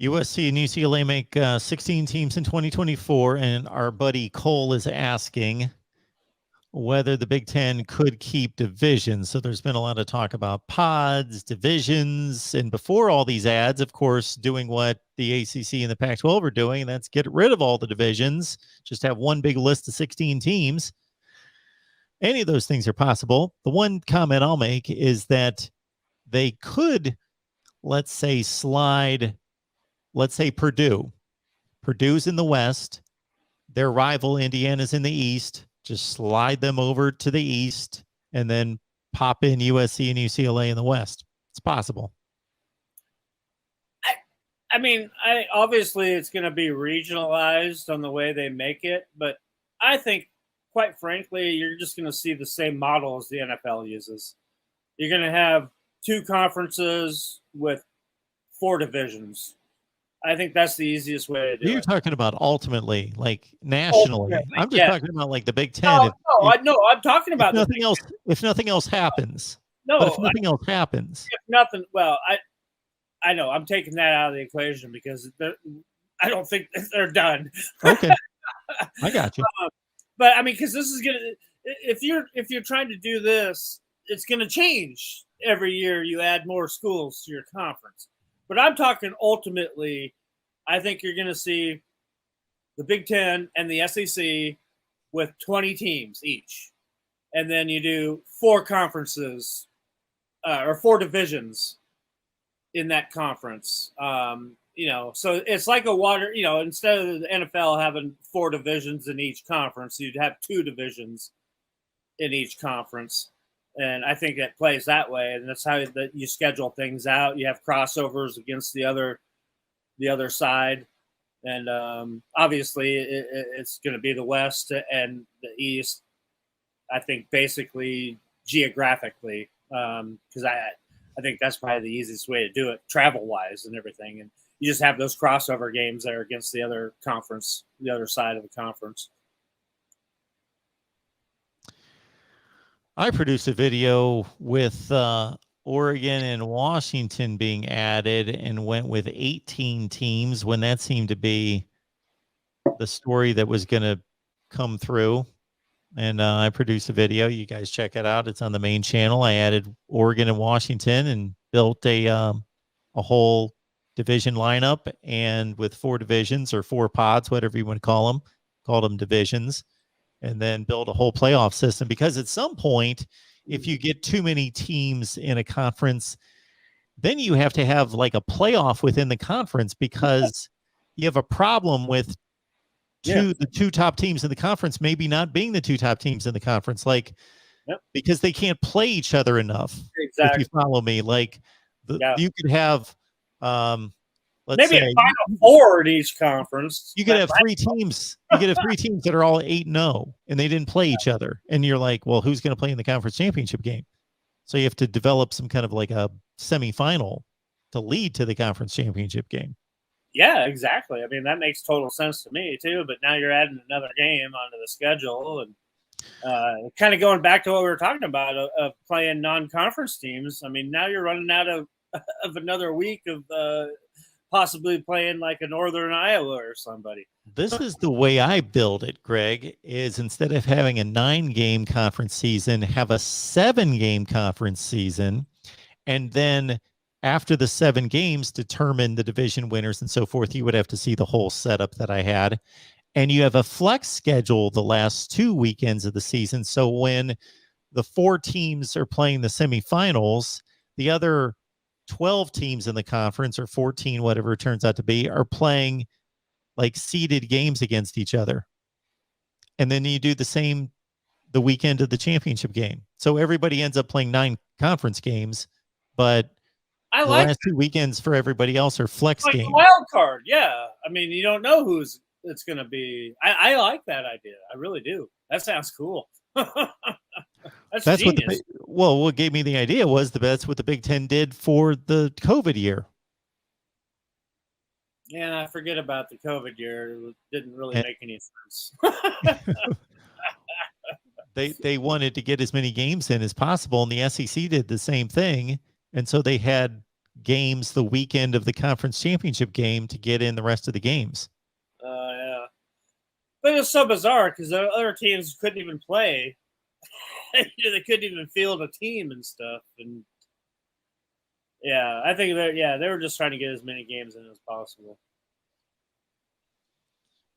USC and UCLA make 16 teams in 2024, and our buddy Cole is asking whether the Big Ten could keep divisions. So there's been a lot of talk about pods, divisions, and before all these ads, of course, doing what the ACC and the Pac-12 are doing, and that's get rid of all the divisions, just have one big list of 16 teams. Any of those things are possible. The one comment I'll make is that they could, let's say, slide, let's say Purdue. Purdue's in the West. Their rival, Indiana's in the East. Just slide them over to the East and then pop in USC and UCLA in the West. It's possible. I mean, obviously it's going to be regionalized on the way they make it, but I think, quite frankly, you're just going to see the same model as the NFL uses. You're going to have 2 conferences with 4 divisions. I think that's the easiest way to do it. You're talking about ultimately, like nationally. I'm just talking about like the Big Ten. I'm talking about nothing else. If nothing else happens, if nothing else happens, if nothing. Well, I know I'm taking that out of the equation because I don't think they're done. Okay, I got you. But I mean, because this is gonna, if you're trying to do this, it's gonna change every year. You add more schools to your conference. But I'm talking ultimately, I think you're going to see the Big Ten and the SEC with 20 teams each. And then you do 4 conferences or 4 divisions in that conference. So it's like a water, instead of the NFL having 4 divisions in each conference, you'd have 2 divisions in each conference. And I think it plays that way, and that's how you schedule things out. You have crossovers against the other side, and obviously it's going to be the West and the East. I think basically geographically, because I think that's probably the easiest way to do it, travel wise and everything. And you just have those crossover games that are against the other conference, the other side of the conference. I produced a video with Oregon and Washington being added and went with 18 teams when that seemed to be the story that was going to come through. And I produced a video. You guys check it out. It's on the main channel. I added Oregon and Washington and built a whole division lineup, and with 4 divisions or 4 pods, whatever you want to call them, called them divisions. And then build a whole playoff system, because at some point, if you get too many teams in a conference, then you have to have like a playoff within the conference, because you have a problem with the 2 top teams in the conference maybe not being the 2 top teams in the conference, because they can't play each other enough. Exactly. If you follow me, you could have maybe a Final Four in each conference. You could have 3 teams. You could have 3 teams that are all 8-0, and they didn't play each other. And you're like, well, who's going to play in the conference championship game? So you have to develop some kind of like a semifinal to lead to the conference championship game. Yeah, exactly. I mean, that makes total sense to me too. But now you're adding another game onto the schedule, and kind of going back to what we were talking about of playing non-conference teams. I mean, now you're running out of another week of possibly playing like a Northern Iowa or somebody. This is the way I build it, Greg, is instead of having a 9-game conference season, have a 7-game conference season. And then after the 7 games, determine the division winners and so forth. You would have to see the whole setup that I had. And you have a flex schedule the last 2 weekends of the season. So when the 4 teams are playing the semifinals, the other 12 teams in the conference, or 14, whatever it turns out to be, are playing like seeded games against each other. And then you do the same the weekend of the championship game. So everybody ends up playing 9 conference games, but the last 2 weekends for everybody else are flex games. Wild card. Yeah. I mean, you don't know who's it's going to be. I like that idea. I really do. That sounds cool. That's what what gave me the idea was that's what the Big Ten did for the COVID year. Yeah, I forget about the COVID year. It didn't really make any sense. They wanted to get as many games in as possible, and the SEC did the same thing. And so they had games the weekend of the conference championship game to get in the rest of the games. Yeah. But it's so bizarre because the other teams couldn't even play. They couldn't even field a team and stuff. And yeah, I think they were just trying to get as many games in as possible.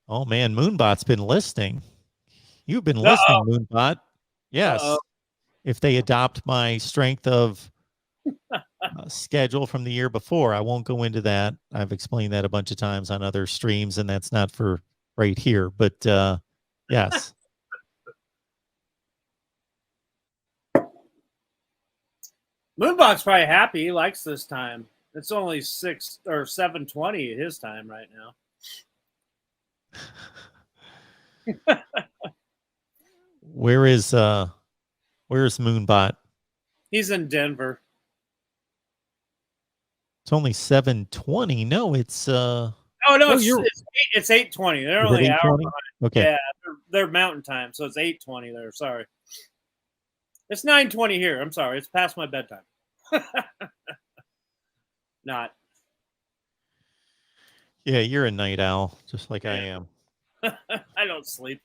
Oh man, Moonbot's been listening. You've been Uh-oh. listening, Moonbot. Yes. Uh-oh. If they adopt my strength of schedule from the year before, I won't go into that. I've explained that a bunch of times on other streams, and that's not for right here. But yes. Moonbot's probably happy. He likes this time. It's only 6 or 7:20 his time right now. Where's Moonbot? He's in Denver. It's only 7:20. No, it's Oh no, it's 8:20. They're only an hour behind. Okay. Yeah, they're mountain time, so it's 8:20 there. Sorry. It's 9:20 here. I'm sorry. It's past my bedtime. Not. Yeah, you're a night owl, just like I am. I don't sleep.